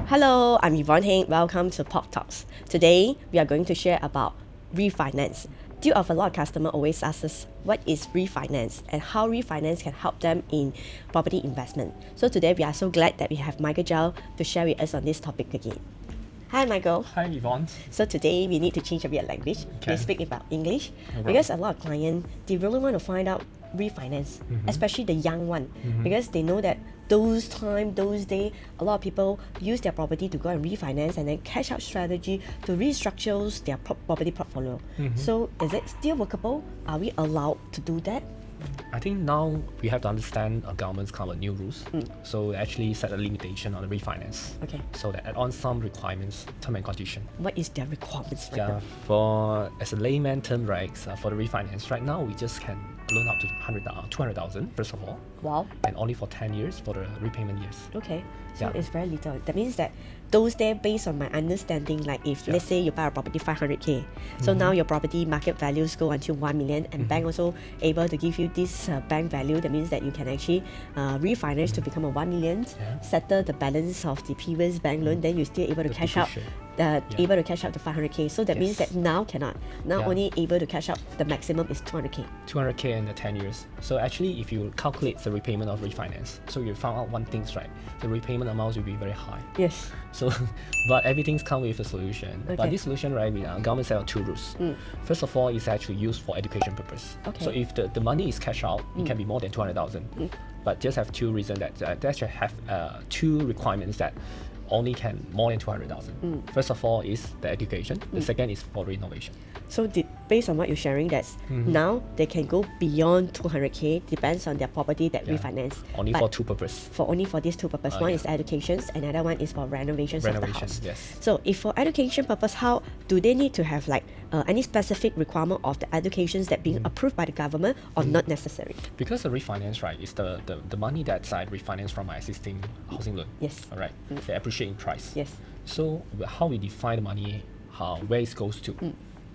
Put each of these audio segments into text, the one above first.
Hello, I'm Evon Heng. Welcome to PropTalks. Today, we are going to share about refinance. Due of a lot of customers always ask us what is refinance and how refinance can help them in property investment. So today, we are so glad that we have Michael Jau to share with us on this topic again. Hi, Michael. Hi, Yvonne. So today, we need to change a bit of language. Okay. We speak about English No because a lot of clients, they really want to find out refinance, especially the young one, because they know that those days, a lot of people use their property to go and refinance and then cash out strategy to restructure their property portfolio. So is it still workable? Are we allowed to do that? I think now we have to understand government's kind of new rules. So actually set a limitation on the refinance. Okay. So that add on some requirements, term and condition. What is their requirements? Yeah, for as a layman term, right? For the refinance, right now we just can loan up to 200,000 first of all, Wow. and only for 10 years for the repayment years. Okay. So Yeah. it's very little. That means that those days, based on my understanding, like if let's say you buy a property 500K, so now your property market values go until 1 million, and bank also able to give you this bank value. That means that you can actually refinance to become a 1 million, settle the balance of the previous bank loan, then you're still able to cash out. Able to cash out to 500K. So that means that now cannot. Now only able to cash out the maximum is 200K. 200K in the 10 years. So actually, if you calculate the repayment of refinance, so you found out one thing, right? The repayment amounts will be very high. Yes. So, but everything's come with a solution. Okay. But this solution, right, government set out two rules. First of all, it's actually used for education purpose. Okay. So if the money is cash out, it can be more than 200,000. But just have two reasons that should have two requirements that only can more than 200,000. First of all is the education. The second is for renovation. So based on what you're sharing, that's now they can go beyond 200K, depends on their property that refinance. Only But for two purposes. only for these two purposes. One is education, another one is for renovations of the house. Yes. So if for education purpose, how do they need to have like any specific requirement of the educations that being approved by the government or not necessary? Because the refinance, right, is the money that I refinance from my existing housing loan. Yes. All right. They appreciate in price. Yes. So how we define the money, where it goes to.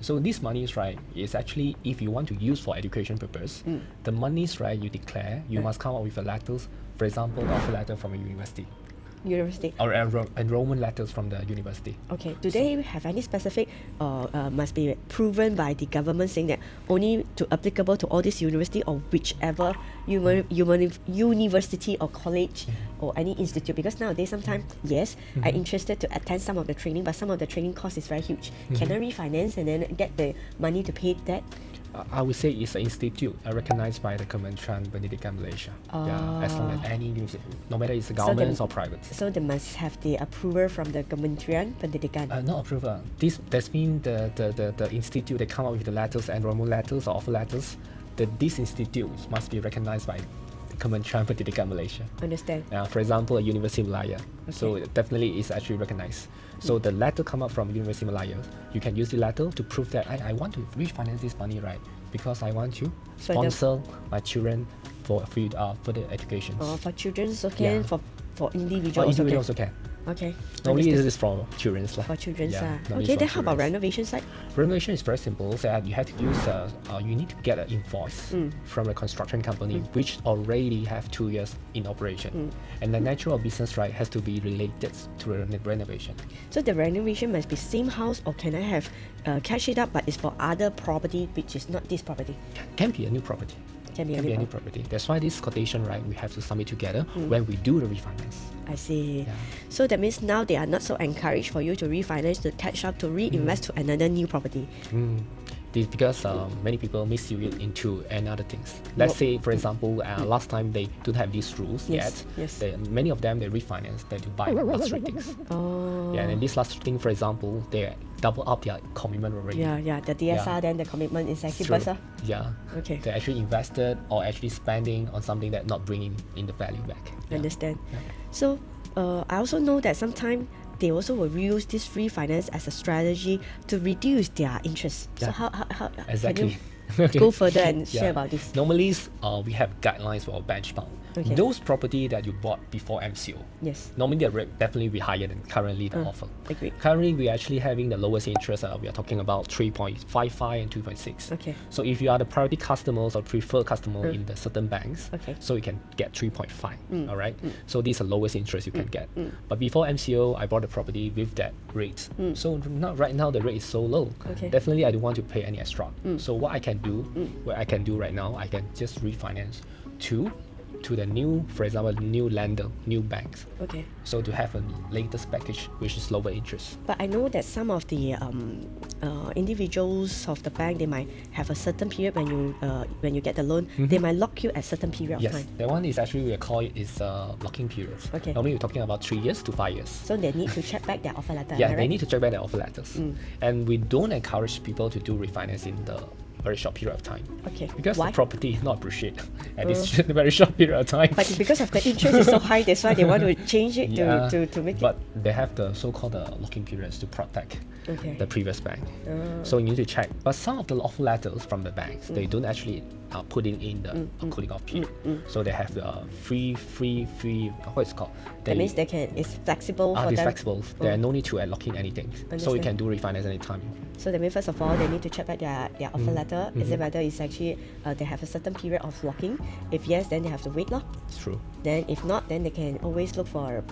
So this money, right, is actually if you want to use for education purpose, the monies, right, you declare, you must come up with a letters, for example, the offer letter from a university University. or enrollment letters from the university. Okay. Do they have any specific must be proven by the government saying that only to applicable to all this university or whichever university or college or any institute? Because nowadays sometimes yes, I'm interested to attend some of the training, but some of the training cost is very huge. Can I refinance and then get the money to pay that? I would say it's an institute recognized by the Kementerian Pendidikan Malaysia. Yeah, as long as any university, no matter it's government or private. So they must have the approval from the Kementerian Pendidikan. Not approval. That's mean the institute they come up with the letters, enrollment letters or offer letters. These institutes must be recognized by the Kementerian Pendidikan Malaysia. Understand. For example, a University Malaya. So it definitely is actually recognized. So the letter come up from University Malaya. You can use the letter to prove that I want to refinance this money, right? Because I want to sponsor my children for further education. For children also can, Yeah. for individuals also individuals can. also can. Okay. Normally understood. this is for children. For children. normally Okay, for then how about children's. renovation side? Renovation is very simple. So you have to use you need to get an invoice from a construction company which already have 2 years in operation, and the nature of business, right, has to be related to renovation. So the renovation must be same house, or can I have cash it up but it's for other property which is not this property? Can be a new property. Can be Can be any any property. That's why this quotation, right, we have to submit together when we do the refinance. I see. Yeah. So that means now they are not so encouraged for you to refinance, to catch up, to reinvest to another new property. This because many people misuse it into another things. Let's say, for example, last time they don't have these rules Yes, yet. yes. Many of them they refinance, they do buy luxury things. Oh. Yeah, and this luxury thing, for example, they double up their commitment already. Yeah. The DSR, Yeah. then the commitment is actually True. burst. Yeah. Okay. They actually invested or actually spending on something that not bringing in the value back. Yeah. Understand. Yeah. So I also know that sometimes they also will use this refinance as a strategy to reduce their interest. So Yeah. how Exactly. can you go further and share about this? Normally, we have guidelines for benchmark. Okay. Those property that you bought before MCO, Yes. normally the rate definitely be higher than currently the offer. Agreed. Currently, we're actually having the lowest interest. We are talking about 3.55 and 2.6. Okay. So if you are the priority customers or preferred customer in the certain banks, Okay. so you can get 3.5. All right. So this is the lowest interest you can get. But before MCO, I bought the property with that rate. So right now the rate is so low. Okay. Definitely, I don't want to pay any extra. So what I can do right now, I can just refinance to the new, for example, new lender, new banks. Okay. So to have a latest package which is lower interest. But I know that some of the individuals of the bank, they might have a certain period when you get the loan, they might lock you at certain period of Yes, time. that one is actually we call it is locking period. Okay. Normally we're talking about 3 years to 5 years. So they need to check back their offer letter. Yeah, am I they right? need to check back their offer letters. And we don't encourage people to do refinance in the very short period of time. Okay. Because Why? the property is not appreciated at this very short period of time. But because of the interest is so high, that's why they want to change it Yeah, to make but they have the so-called locking periods to protect Okay. the previous bank. So you need to check. But some of the offer letters from the banks, they don't actually put in the cooling off period. So they have the free, what is it called? That means it's flexible for It's them. flexible. There are no need to lock in anything. So you Understand. can do refinance anytime. So that means first of all, they need to check back their offer letter. Is it whether it's actually they have a certain period of locking? If yes, then they have to wait lor. It's true. Then if not, then they can always look for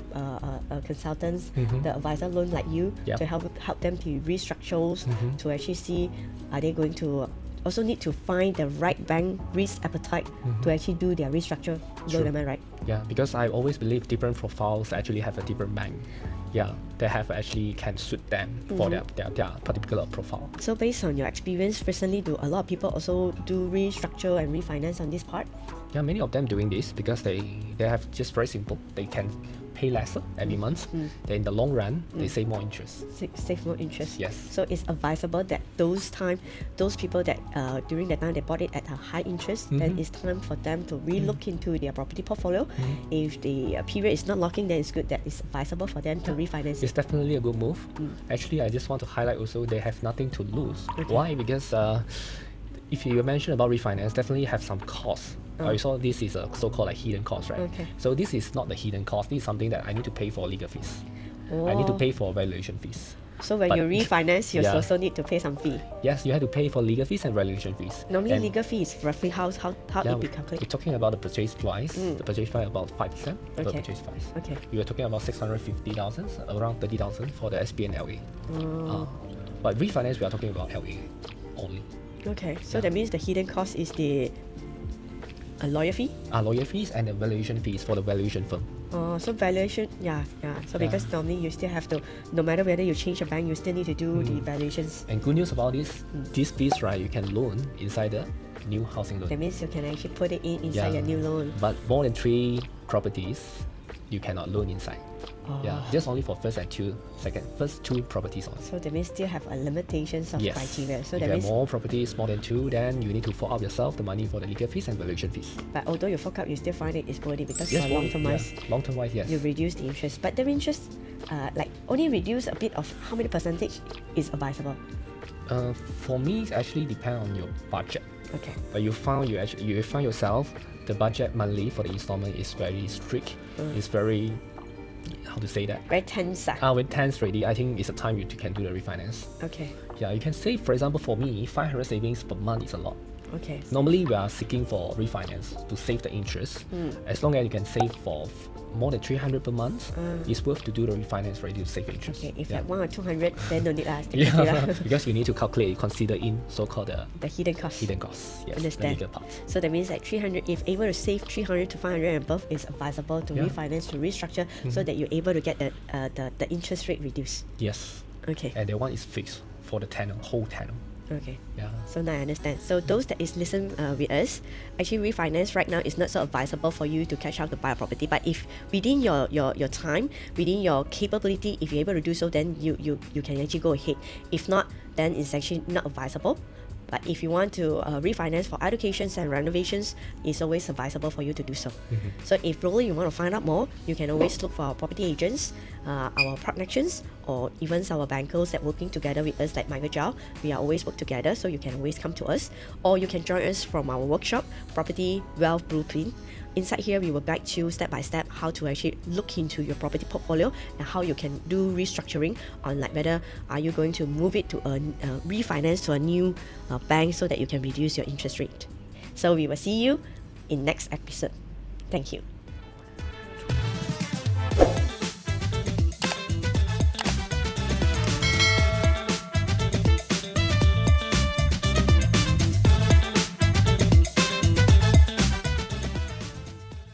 consultants, the advisor loan like you, Yep. to help them to restructure, to actually see are they going to also need to find the right bank risk appetite to actually do their restructure loan. True. Am I right? Yeah, because I always believe different profiles actually have a different bank. Yeah, they have actually can suit them for their particular profile. So based on your experience recently, do a lot of people also do restructure and refinance on this part? Yeah, many of them doing this because they have just very simple. They can pay lesser every month. Then in the long run, they save more interest. Save more interest. Yes. So it's advisable that those people that during that time they bought it at a high interest, then it's time for them to relook into their property portfolio. If the period is not locking, then it's good that it's advisable for them to refinance It's it. definitely a good move. Actually, I just want to highlight also they have nothing to lose. Okay. Why? Because if you mention about refinance, definitely have some costs. You saw this is a so-called like hidden cost, right? Okay. So this is not the hidden cost. This is something that I need to pay for legal fees. I need to Oh. pay for valuation fees. So when but- you refinance, you Yeah. also need to pay some fee. Yes, you have to pay for legal fees and valuation fees. Normally, And legal fee is roughly how yeah, it be we're calculated. talking about the purchase price. The purchase price about 5% of the Okay. purchase price. Okay. We were talking about 650,000, around 30,000 for the SB and LA. But refinance, we are talking about LA only. Okay. So that means the hidden cost is the lawyer fee. Lawyer fees and the valuation fees for the valuation firm. So valuation, yeah. So because normally you still have to, no matter whether you change a bank, you still need to do the valuations. And good news about this, these fees, right, you can loan inside the new housing loan. That means you can actually put it inside your new loan. But more than 3 properties, you cannot loan inside. Yeah, just only for first 2 properties only. So that means still have a limitations of Yes. criteria. So if that you have means, more properties, more than 2, then you need to fork out yourself the money for the legal fees and valuation fees. but although you fork out, you still find it is worth it because Yes, for long-term wise, long-term wise, yes. you reduce the interest. But the interest, like only reduce a bit of how many percentage is advisable. For me, it actually depend on your budget. Okay. But you find yourself the budget monthly for the installment is very strict. It's very, how to say that? Very tense. Ah. With tense already, I think it's a time you can do the refinance. Okay. Yeah, you can save, for example, for me, 500 savings per month is a lot. Okay. Normally, we are seeking for refinance to save the interest. As long as you can save for more than 300 per month, it's worth to do the refinance already to save interest. Okay. If yeah. like 1 or 200, then no need us. Yeah, because you need to calculate, consider in so-called The hidden cost. hidden costs. Yes, Understand. the legal part. So that means like 300, if able to save 300 to 500 and above, is advisable to Yeah. refinance, to restructure, so that you're able to get the interest rate reduced. Yes, Okay. and that one is fixed for the tenant, whole tenant. Okay. Yeah. So now I understand. So those that is listen with us, actually refinance right now is not so advisable for you to cash out to buy a property. But if within your time, within your capability, if you're able to do so, then you can actually go ahead. If not, then it's actually not advisable. But if you want to refinance for educations and renovations, it's always advisable for you to do so. So if really you want to find out more, you can always look for our property agents our connections, or even our bankers that working together with us like Michael Jau. We are always work together, so you can always come to us, or you can join us from our workshop, Property Wealth Blueprint. Inside here, we will guide you step by step how to actually look into your property portfolio and how you can do restructuring on like whether are you going to move it to a refinance to a new bank so that you can reduce your interest rate. So we will see you in next episode. Thank you.